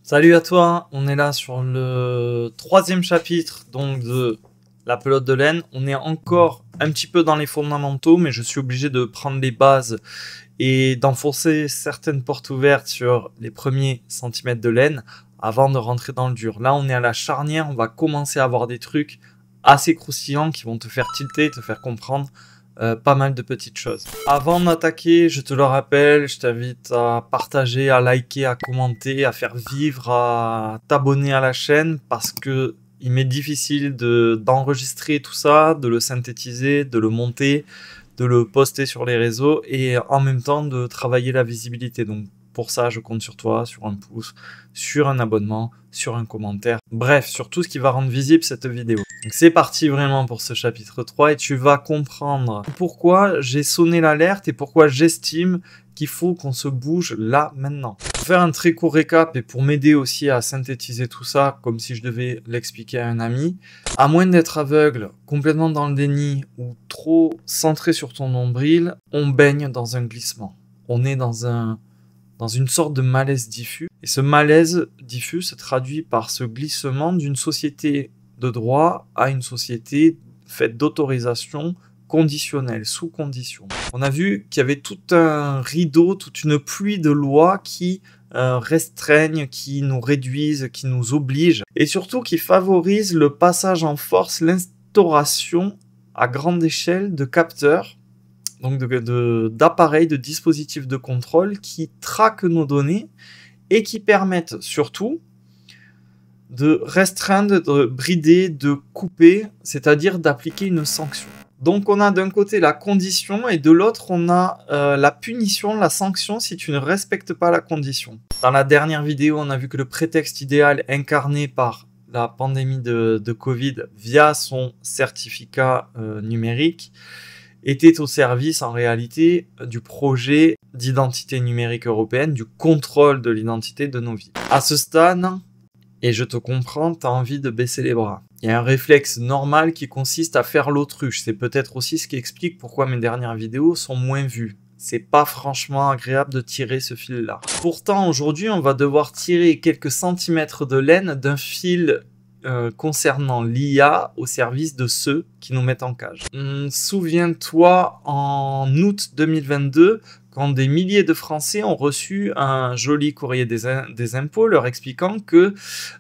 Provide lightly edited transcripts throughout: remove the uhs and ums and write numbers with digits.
Salut à toi, on est là sur le troisième chapitre donc de la pelote de laine. On est encore un petit peu dans les fondamentaux, mais je suis obligé de prendre les bases et d'enfoncer certaines portes ouvertes sur les premiers centimètres de laine avant de rentrer dans le dur. Là, on est à la charnière, on va commencer à avoir des trucs assez croustillants qui vont te faire tilter, te faire comprendre pas mal de petites choses. Avant d'attaquer, je te le rappelle, je t'invite à partager, à liker, à commenter, à faire vivre, à t'abonner à la chaîne parce que il m'est difficile d'enregistrer tout ça, de le synthétiser, de le monter, de le poster sur les réseaux et en même temps de travailler la visibilité. Donc pour ça, je compte sur toi, sur un pouce, sur un abonnement, sur un commentaire. Bref, sur tout ce qui va rendre visible cette vidéo. Donc c'est parti vraiment pour ce chapitre 3 et tu vas comprendre pourquoi j'ai sonné l'alerte et pourquoi j'estime qu'il faut qu'on se bouge là maintenant. Pour faire un très court récap et pour m'aider aussi à synthétiser tout ça comme si je devais l'expliquer à un ami, à moins d'être aveugle, complètement dans le déni ou trop centré sur ton nombril, on baigne dans un glissement. On est dans une sorte de malaise diffus. Et ce malaise diffus se traduit par ce glissement d'une société de droit à une société faite d'autorisation conditionnelle, sous condition. On a vu qu'il y avait tout un rideau, toute une pluie de lois qui restreignent, qui nous réduisent, qui nous obligent, et surtout qui favorisent le passage en force, l'instauration à grande échelle de capteurs, donc d'appareils, de dispositifs de contrôle qui traquent nos données et qui permettent surtout de restreindre, de brider, de couper, c'est-à-dire d'appliquer une sanction. Donc on a d'un côté la condition et de l'autre on a la punition, la sanction si tu ne respectes pas la condition. Dans la dernière vidéo, on a vu que le prétexte idéal incarné par la pandémie de Covid via son certificat numérique était au service en réalité du projet d'identité numérique européenne, du contrôle de l'identité de nos vies. À ce stade, et je te comprends, tu as envie de baisser les bras. Il y a un réflexe normal qui consiste à faire l'autruche. C'est peut-être aussi ce qui explique pourquoi mes dernières vidéos sont moins vues. C'est pas franchement agréable de tirer ce fil-là. Pourtant, aujourd'hui, on va devoir tirer quelques centimètres de laine d'un fil concernant l'IA au service de ceux qui nous mettent en cage. Souviens-toi, en août 2022, quand des milliers de Français ont reçu un joli courrier des impôts leur expliquant que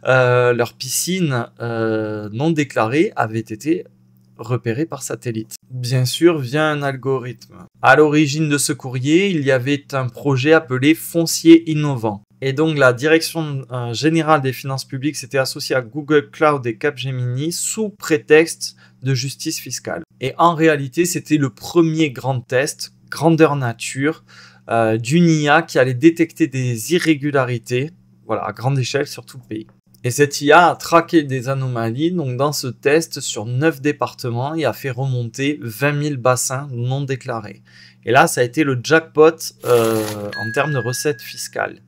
leur piscine non déclarée avait été repérée par satellite. Bien sûr, via un algorithme. À l'origine de ce courrier, il y avait un projet appelé Foncier Innovant. Et donc la direction générale des finances publiques s'était associée à Google Cloud et Capgemini sous prétexte de justice fiscale. Et en réalité, c'était le premier grand test, grandeur nature, d'une IA qui allait détecter des irrégularités, voilà, à grande échelle sur tout le pays. Et cette IA a traqué des anomalies donc dans ce test sur 9 départements et a fait remonter 20 000 bassins non déclarés. Et là, ça a été le jackpot en termes de recettes fiscales.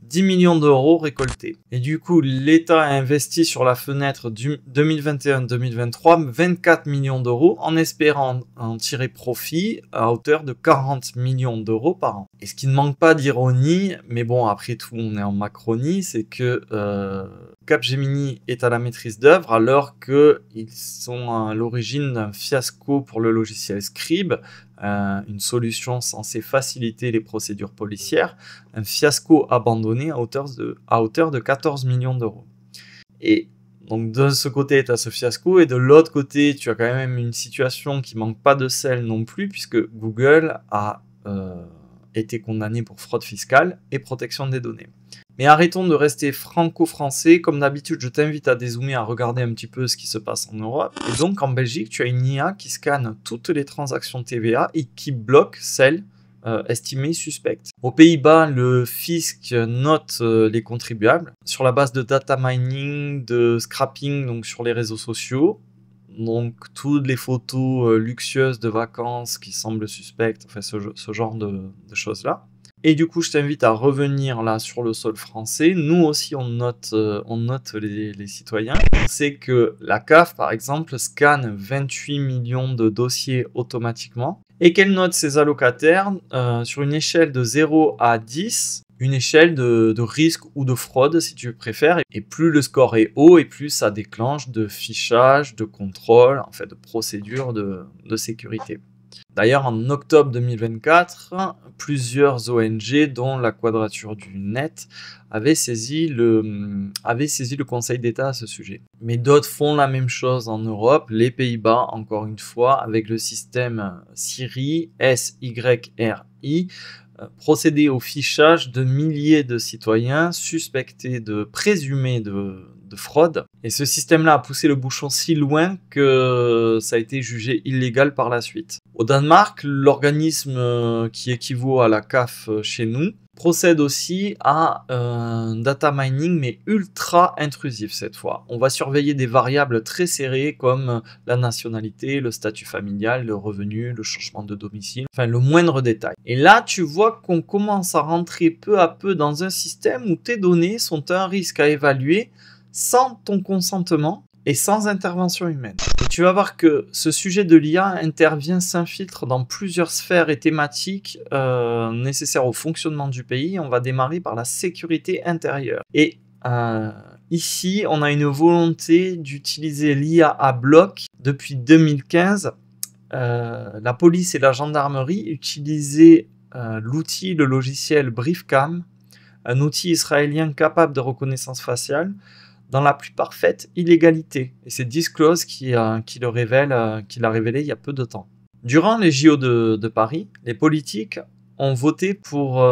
10 millions d'euros récoltés. Et du coup, l'État a investi sur la fenêtre du 2021-2023 24 millions d'euros en espérant en tirer profit à hauteur de 40 millions d'euros par an. Et ce qui ne manque pas d'ironie, mais bon, après tout, on est en Macronie, c'est que Capgemini est à la maîtrise d'œuvre alors qu'ils sont à l'origine d'un fiasco pour le logiciel Scribe, une solution censée faciliter les procédures policières, un fiasco abandonné à hauteur de 14 millions d'euros. Et donc de ce côté, tu as ce fiasco, et de l'autre côté, tu as quand même une situation qui manque pas de sel non plus, puisque Google a été condamné pour fraude fiscale et protection des données. Mais arrêtons de rester franco-français. Comme d'habitude, je t'invite à dézoomer, à regarder un petit peu ce qui se passe en Europe. Et donc, en Belgique, tu as une IA qui scanne toutes les transactions TVA et qui bloque celles estimées suspectes. Aux Pays-Bas, le fisc note les contribuables sur la base de data mining, de scrapping, donc sur les réseaux sociaux. Donc, toutes les photos luxueuses de vacances qui semblent suspectes, enfin ce genre de choses-là. Et du coup, je t'invite à revenir là sur le sol français. Nous aussi, on note les citoyens. On sait que la CAF, par exemple, scanne 28 millions de dossiers automatiquement et qu'elle note ses allocataires sur une échelle de 0 à 10 une échelle de risque ou de fraude, si tu préfères. Et plus le score est haut, et plus ça déclenche de fichage, de contrôle, en fait, de procédures de sécurité. D'ailleurs, en octobre 2024, plusieurs ONG, dont la Quadrature du Net, avaient saisi le Conseil d'État à ce sujet. Mais d'autres font la même chose en Europe. Les Pays-Bas, encore une fois, avec le système SYRI, SYRI, procéder au fichage de milliers de citoyens suspectés présumés de fraude. Et ce système-là a poussé le bouchon si loin que ça a été jugé illégal par la suite. Au Danemark, l'organisme qui équivaut à la CAF chez nous procède aussi à un data mining, mais ultra intrusif cette fois. On va surveiller des variables très serrées comme la nationalité, le statut familial, le revenu, le changement de domicile, enfin le moindre détail. Et là, tu vois qu'on commence à rentrer peu à peu dans un système où tes données sont un risque à évaluer sans ton consentement et sans intervention humaine. Et tu vas voir que ce sujet de l'IA s'infiltre dans plusieurs sphères et thématiques nécessaires au fonctionnement du pays. On va démarrer par la sécurité intérieure. Et ici, on a une volonté d'utiliser l'IA à bloc. Depuis 2015, la police et la gendarmerie utilisaient le logiciel BriefCam, un outil israélien capable de reconnaissance faciale, dans la plus parfaite illégalité. Et c'est Disclose qui l'a révélé il y a peu de temps. Durant les JO de Paris, les politiques ont voté pour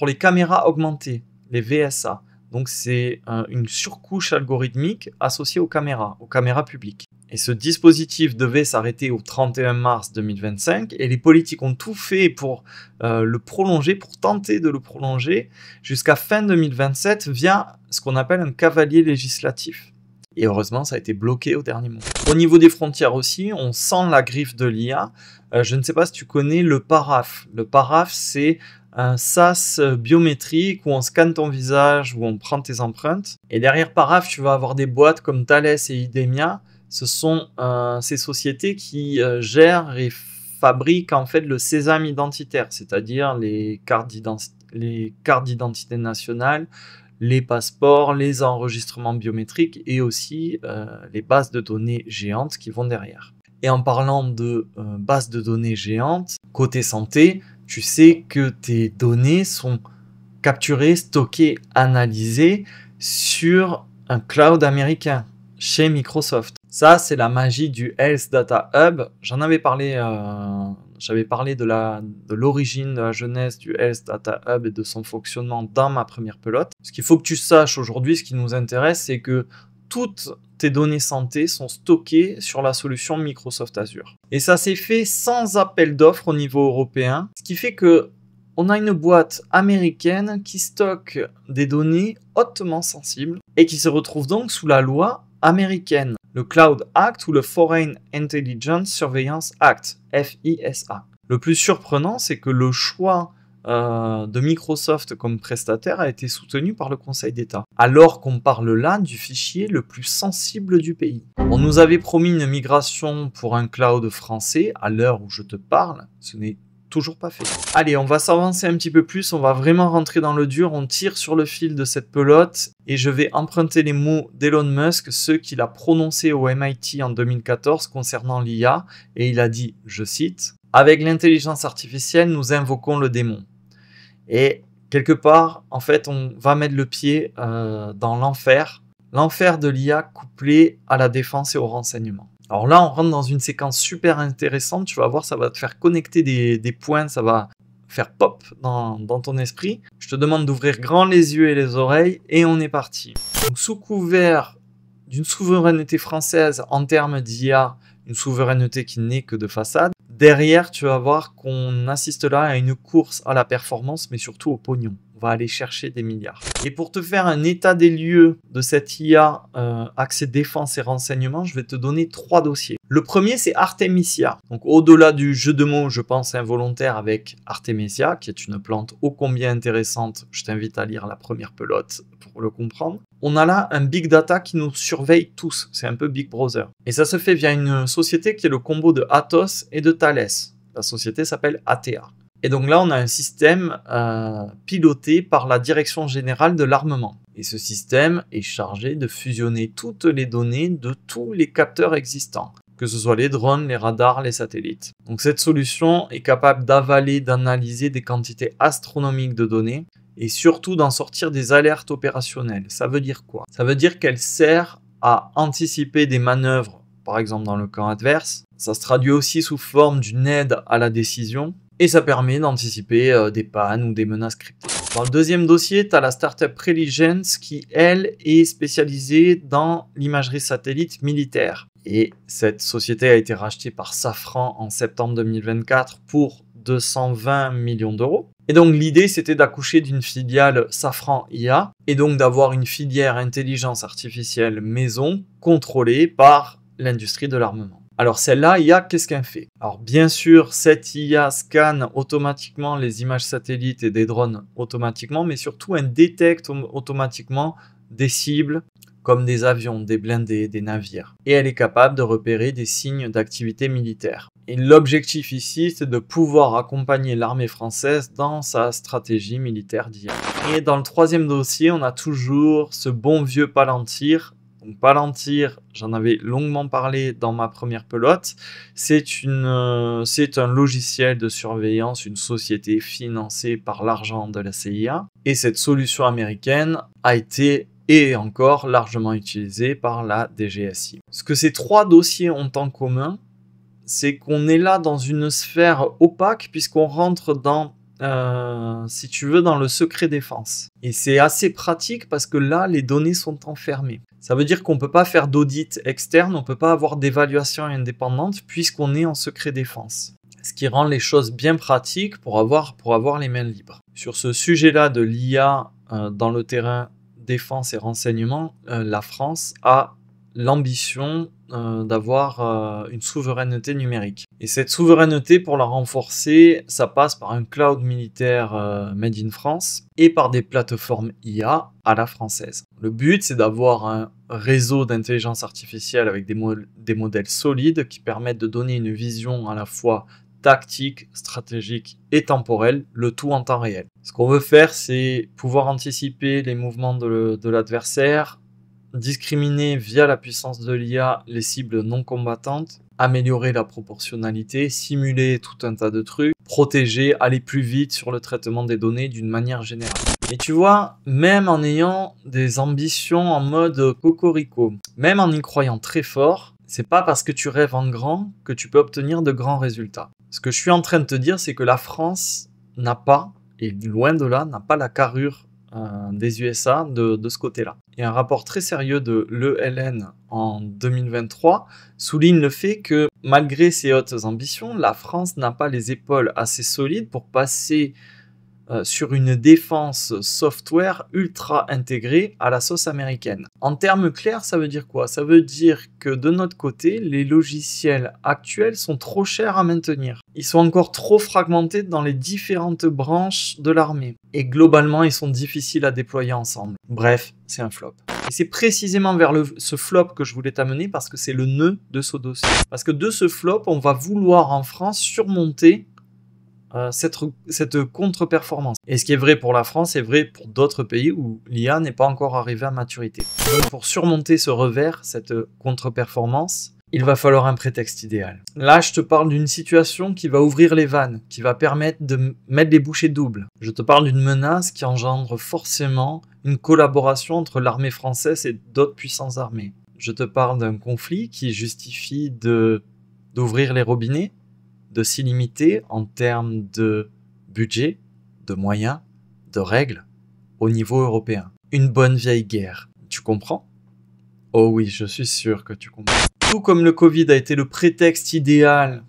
les caméras augmentées, les VSA. Donc c'est une surcouche algorithmique associée aux caméras publiques. Et ce dispositif devait s'arrêter au 31 mars 2025 et les politiques ont tout fait pour le prolonger, pour tenter de le prolonger jusqu'à fin 2027 via ce qu'on appelle un cavalier législatif. Et heureusement, ça a été bloqué au dernier moment. Au niveau des frontières aussi, on sent la griffe de l'IA. Je ne sais pas si tu connais le PARAF. Le PARAF, c'est un sas biométrique où on scanne ton visage, où on prend tes empreintes. Et derrière PARAF, tu vas avoir des boîtes comme Thales et Idemia. Ce sont ces sociétés qui gèrent et fabriquent en fait le sésame identitaire, c'est-à-dire les cartes d'identité nationale, les passeports, les enregistrements biométriques et aussi les bases de données géantes qui vont derrière. Et en parlant de bases de données géantes, côté santé, tu sais que tes données sont capturées, stockées, analysées sur un cloud américain chez Microsoft. Ça, c'est la magie du Health Data Hub. J'en avais parlé, j'avais parlé de l'origine, de la jeunesse du Health Data Hub et de son fonctionnement dans ma première pelote. Ce qu'il faut que tu saches aujourd'hui, ce qui nous intéresse, c'est que toutes tes données santé sont stockées sur la solution Microsoft Azure. Et ça s'est fait sans appel d'offres au niveau européen, ce qui fait que on a une boîte américaine qui stocke des données hautement sensibles et qui se retrouve donc sous la loi américaine, le Cloud Act ou le Foreign Intelligence Surveillance Act, FISA. Le plus surprenant, c'est que le choix de Microsoft comme prestataire a été soutenu par le Conseil d'État, alors qu'on parle là du fichier le plus sensible du pays. On nous avait promis une migration pour un cloud français, à l'heure où je te parle, ce n'est toujours pas fait. Allez, on va s'avancer un petit peu plus, on va vraiment rentrer dans le dur, on tire sur le fil de cette pelote et je vais emprunter les mots d'Elon Musk, ceux qu'il a prononcés au MIT en 2014 concernant l'IA, et il a dit, je cite, « Avec l'intelligence artificielle, nous invoquons le démon. » Et quelque part, en fait, on va mettre le pied dans l'enfer de l'IA couplé à la défense et au renseignement. Alors là, on rentre dans une séquence super intéressante. Tu vas voir, ça va te faire connecter des points, ça va faire pop dans ton esprit. Je te demande d'ouvrir grand les yeux et les oreilles et on est parti. Donc, sous couvert d'une souveraineté française en termes d'IA, une souveraineté qui n'est que de façade, derrière, tu vas voir qu'on assiste là à une course à la performance, mais surtout au pognon. On va aller chercher des milliards. Et pour te faire un état des lieux de cette IA accès défense et renseignement, je vais te donner 3 dossiers. Le premier, c'est Artemisia. Donc au-delà du jeu de mots, je pense, involontaire avec Artemisia, qui est une plante ô combien intéressante, je t'invite à lire la première pelote pour le comprendre. On a là un big data qui nous surveille tous. C'est un peu Big Brother. Et ça se fait via une société qui est le combo de Atos et de Thales. La société s'appelle ATA. Et donc là, on a un système piloté par la Direction Générale de l'Armement. Et ce système est chargé de fusionner toutes les données de tous les capteurs existants, que ce soit les drones, les radars, les satellites. Donc cette solution est capable d'avaler, d'analyser des quantités astronomiques de données et surtout d'en sortir des alertes opérationnelles. Ça veut dire quoi? Ça veut dire qu'elle sert à anticiper des manœuvres, par exemple dans le camp adverse. Ça se traduit aussi sous forme d'une aide à la décision et ça permet d'anticiper des pannes ou des menaces cryptées. Dans le deuxième dossier, tu as la startup Preligence qui, elle, est spécialisée dans l'imagerie satellite militaire. Et cette société a été rachetée par Safran en septembre 2024 pour 220 millions d'euros. Et donc l'idée, c'était d'accoucher d'une filiale Safran IA et donc d'avoir une filière intelligence artificielle maison contrôlée par l'industrie de l'armement. Alors celle-là, IA, qu'est-ce qu'elle fait? Alors bien sûr, cette IA scanne automatiquement les images satellites et des drones automatiquement, mais surtout elle détecte automatiquement des cibles comme des avions, des blindés, des navires. Et elle est capable de repérer des signes d'activité militaire. Et l'objectif ici, c'est de pouvoir accompagner l'armée française dans sa stratégie militaire d'IA. Et dans le troisième dossier, on a toujours ce bon vieux Palantir. Donc Palantir, j'en avais longuement parlé dans ma première pelote, c'est un logiciel de surveillance, une société financée par l'argent de la CIA. Et cette solution américaine a été et encore largement utilisée par la DGSI. Ce que ces trois dossiers ont en commun, c'est qu'on est là dans une sphère opaque puisqu'on rentre dans si tu veux, dans le secret défense. Et c'est assez pratique parce que là, les données sont enfermées. Ça veut dire qu'on ne peut pas faire d'audit externe, on ne peut pas avoir d'évaluation indépendante puisqu'on est en secret défense. Ce qui rend les choses bien pratiques pour avoir les mains libres. Sur ce sujet-là de l'IA dans le terrain défense et renseignement, la France a l'ambition d'avoir une souveraineté numérique. Et cette souveraineté, pour la renforcer, ça passe par un cloud militaire made in France et par des plateformes IA à la française. Le but, c'est d'avoir un réseau d'intelligence artificielle avec des modèles solides qui permettent de donner une vision à la fois tactique, stratégique et temporelle, le tout en temps réel. Ce qu'on veut faire, c'est pouvoir anticiper les mouvements de l'adversaire, discriminer via la puissance de l'IA les cibles non combattantes, améliorer la proportionnalité, simuler tout un tas de trucs, protéger, aller plus vite sur le traitement des données d'une manière générale. Et tu vois, même en ayant des ambitions en mode cocorico, même en y croyant très fort, c'est pas parce que tu rêves en grand que tu peux obtenir de grands résultats. Ce que je suis en train de te dire, c'est que la France n'a pas, et loin de là, n'a pas la carrure des USA de ce côté-là. Et un rapport très sérieux de l'ELN en 2023 souligne le fait que malgré ses hautes ambitions, la France n'a pas les épaules assez solides pour passer sur une défense software ultra intégrée à la sauce américaine. En termes clairs, ça veut dire quoi? Ça veut dire que de notre côté, les logiciels actuels sont trop chers à maintenir. Ils sont encore trop fragmentés dans les différentes branches de l'armée. Et globalement, ils sont difficiles à déployer ensemble. Bref, c'est un flop. Et c'est précisément vers ce flop que je voulais t'amener parce que c'est le nœud de ce dossier. Parce que de ce flop, on va vouloir en France surmonter cette contre-performance. Et ce qui est vrai pour la France est vrai pour d'autres pays où l'IA n'est pas encore arrivée à maturité. Donc pour surmonter ce revers, cette contre-performance, il va falloir un prétexte idéal. Là, je te parle d'une situation qui va ouvrir les vannes, qui va permettre de mettre les bouchées doubles. Je te parle d'une menace qui engendre forcément une collaboration entre l'armée française et d'autres puissances armées. Je te parle d'un conflit qui justifie d'ouvrir les robinets, de s'y limiter en termes de budget, de moyens, de règles au niveau européen. Une bonne vieille guerre. Tu comprends? Oh oui, je suis sûr que tu comprends. Tout comme le Covid a été le prétexte idéal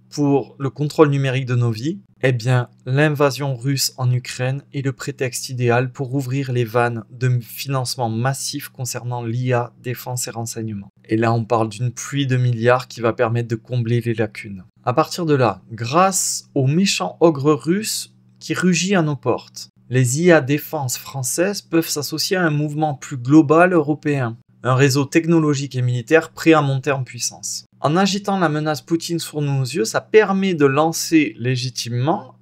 pour le contrôle numérique de nos vies, eh bien, l'invasion russe en Ukraine est le prétexte idéal pour ouvrir les vannes de financement massif concernant l'IA, défense et renseignement. Et là, on parle d'une pluie de milliards qui va permettre de combler les lacunes. À partir de là, grâce au méchant ogre russe qui rugit à nos portes, les IA défense françaises peuvent s'associer à un mouvement plus global européen. Un réseau technologique et militaire prêt à monter en puissance. En agitant la menace Poutine sous nos yeux, ça permet de lancer légitimement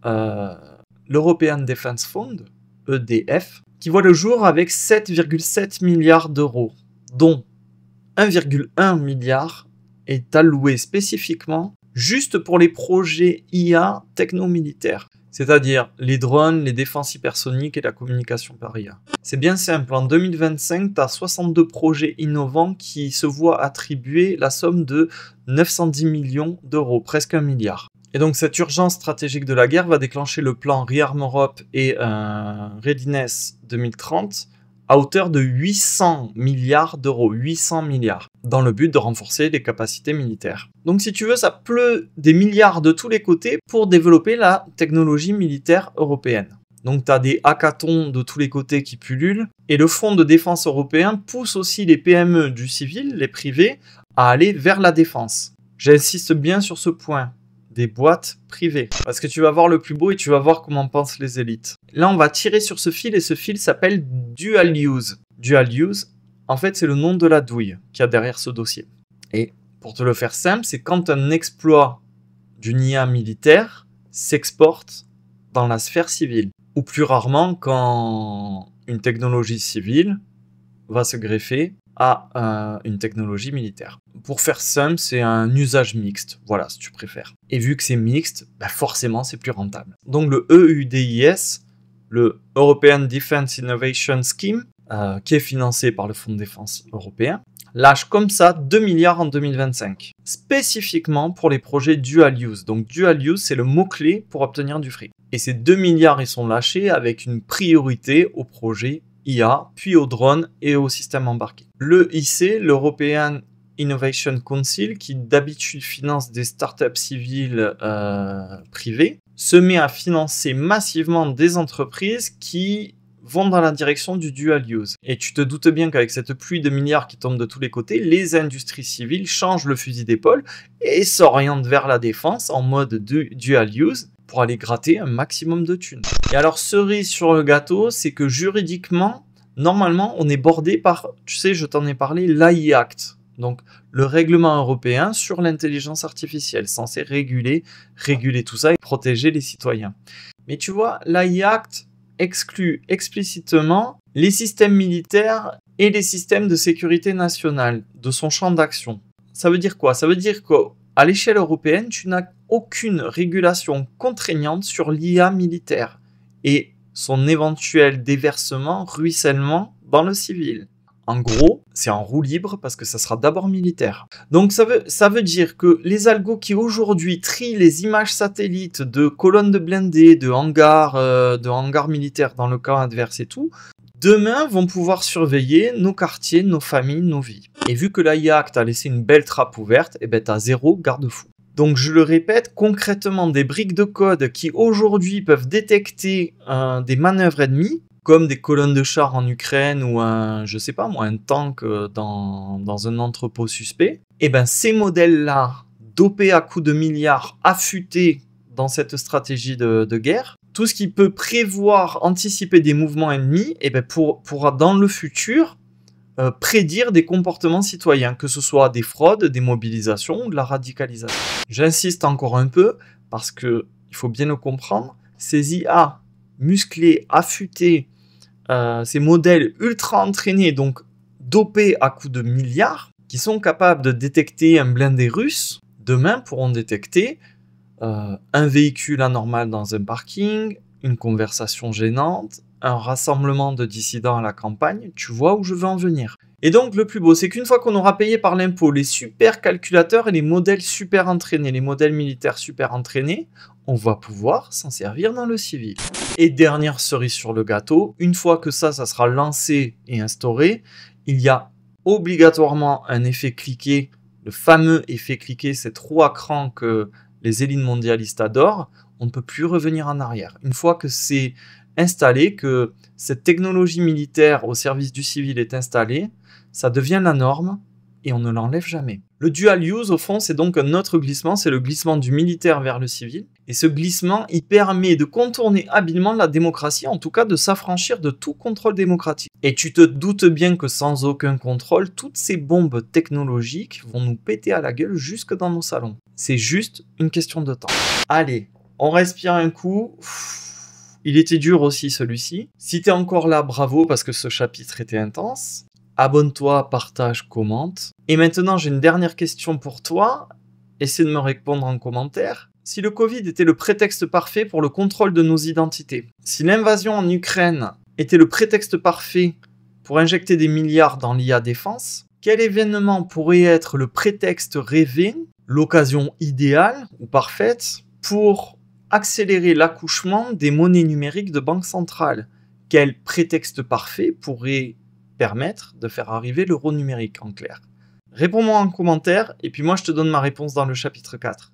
l'European Defense Fund, EDF, qui voit le jour avec 7,7 milliards d'euros, dont 1,1 milliard est alloué spécifiquement juste pour les projets IA techno-militaires, c'est-à-dire les drones, les défenses hypersoniques et la communication par IA. C'est bien simple, en 2025, tu as 62 projets innovants qui se voient attribuer la somme de 910 millions d'euros, presque 1 milliard. Et donc cette urgence stratégique de la guerre va déclencher le plan Rearm Europe et Readiness 2030 à hauteur de 800 milliards d'euros, 800 milliards, dans le but de renforcer les capacités militaires. Donc si tu veux, ça pleut des milliards de tous les côtés pour développer la technologie militaire européenne. Donc tu as des hackathons de tous les côtés qui pullulent, et le fonds de défense européen pousse aussi les PME du civil, les privés, à aller vers la défense. J'insiste bien sur ce point. Des boîtes privées. Parce que tu vas voir le plus beau et tu vas voir comment pensent les élites. Là, on va tirer sur ce fil et ce fil s'appelle Dual Use. Dual Use, en fait, c'est le nom de la douille qu'il y a derrière ce dossier. Et pour te le faire simple, c'est quand un exploit d'une IA militaire s'exporte dans la sphère civile. Ou plus rarement, quand une technologie civile va se greffer à une technologie militaire. Pour faire simple, c'est un usage mixte, voilà, si tu préfères. Et vu que c'est mixte, bah forcément, c'est plus rentable. Donc le EUDIS, le European Defense Innovation Scheme, qui est financé par le Fonds de défense européen, lâche comme ça 2 milliards en 2025, spécifiquement pour les projets Dual Use. Donc Dual Use, c'est le mot-clé pour obtenir du fric. Et ces 2 milliards, ils sont lâchés avec une priorité aux projets IA, puis aux drones et aux systèmes embarqués. Le IC, l'European Innovation Council, qui d'habitude finance des startups civiles privées, se met à financer massivement des entreprises qui vont dans la direction du dual use. Et tu te doutes bien qu'avec cette pluie de milliards qui tombe de tous les côtés, les industries civiles changent le fusil d'épaule et s'orientent vers la défense en mode dual use pour aller gratter un maximum de thunes. Et alors, cerise sur le gâteau, c'est que juridiquement, normalement, on est bordé par, tu sais, je t'en ai parlé, l'AI Act. Donc, le règlement européen sur l'intelligence artificielle, censé réguler tout ça et protéger les citoyens. Mais tu vois, l'AI Act exclut explicitement les systèmes militaires et les systèmes de sécurité nationale de son champ d'action. Ça veut dire quoi? Ça veut dire qu'à l'échelle européenne, tu n'as aucune régulation contraignante sur l'IA militaire et son éventuel déversement, ruissellement dans le civil. En gros, c'est en roue libre parce que ça sera d'abord militaire. Donc ça veut dire que les algos qui aujourd'hui trient les images satellites de colonnes de blindés, de hangars militaires dans le cas adverse et tout, demain vont pouvoir surveiller nos quartiers, nos familles, nos vies. Et vu que l'AI Act a laissé une belle trappe ouverte, eh ben t'as zéro garde-fou. Donc je le répète, concrètement, des briques de code qui aujourd'hui peuvent détecter des manœuvres ennemies, comme des colonnes de chars en Ukraine ou un tank dans un entrepôt suspect, et ben ces modèles-là, dopés à coups de milliards, affûtés dans cette stratégie de guerre, tout ce qui peut prévoir, anticiper des mouvements ennemis, et ben pourra dans le futur prédire des comportements citoyens, que ce soit des fraudes, des mobilisations ou de la radicalisation. J'insiste encore un peu, parce qu'il faut bien le comprendre, ces IA musclés, affûtés, ces modèles ultra entraînés, donc dopés à coups de milliards, qui sont capables de détecter un blindé russe, demain pourront détecter un véhicule anormal dans un parking, une conversation gênante, un rassemblement de dissidents à la campagne. Tu vois où je veux en venir. Et donc le plus beau, c'est qu'une fois qu'on aura payé par l'impôt les super calculateurs et les modèles super entraînés, les modèles militaires super entraînés, on va pouvoir s'en servir dans le civil. Et dernière cerise sur le gâteau, une fois que ça sera lancé et instauré, il y a obligatoirement un effet cliquet, le fameux effet cliquet, cette roue à cran que les élites mondialistes adorent. On ne peut plus revenir en arrière. Une fois que c'est installé, que cette technologie militaire au service du civil est installée, ça devient la norme et on ne l'enlève jamais. Le dual use, au fond, c'est donc un autre glissement, c'est le glissement du militaire vers le civil. Et ce glissement, il permet de contourner habilement la démocratie, en tout cas de s'affranchir de tout contrôle démocratique. Et tu te doutes bien que sans aucun contrôle, toutes ces bombes technologiques vont nous péter à la gueule jusque dans nos salons. C'est juste une question de temps. Allez, on respire un coup. Il était dur aussi celui-ci. Si t'es encore là, bravo parce que ce chapitre était intense. Abonne-toi, partage, commente. Et maintenant, j'ai une dernière question pour toi. Essaie de me répondre en commentaire. Si le Covid était le prétexte parfait pour le contrôle de nos identités, si l'invasion en Ukraine était le prétexte parfait pour injecter des milliards dans l'IA défense, quel événement pourrait être le prétexte rêvé, l'occasion idéale ou parfaite pour accélérer l'accouchement des monnaies numériques de banque centrale? Quel prétexte parfait pourrait permettre de faire arriver l'euro numérique en clair? Réponds-moi en commentaire et puis moi je te donne ma réponse dans le chapitre 4.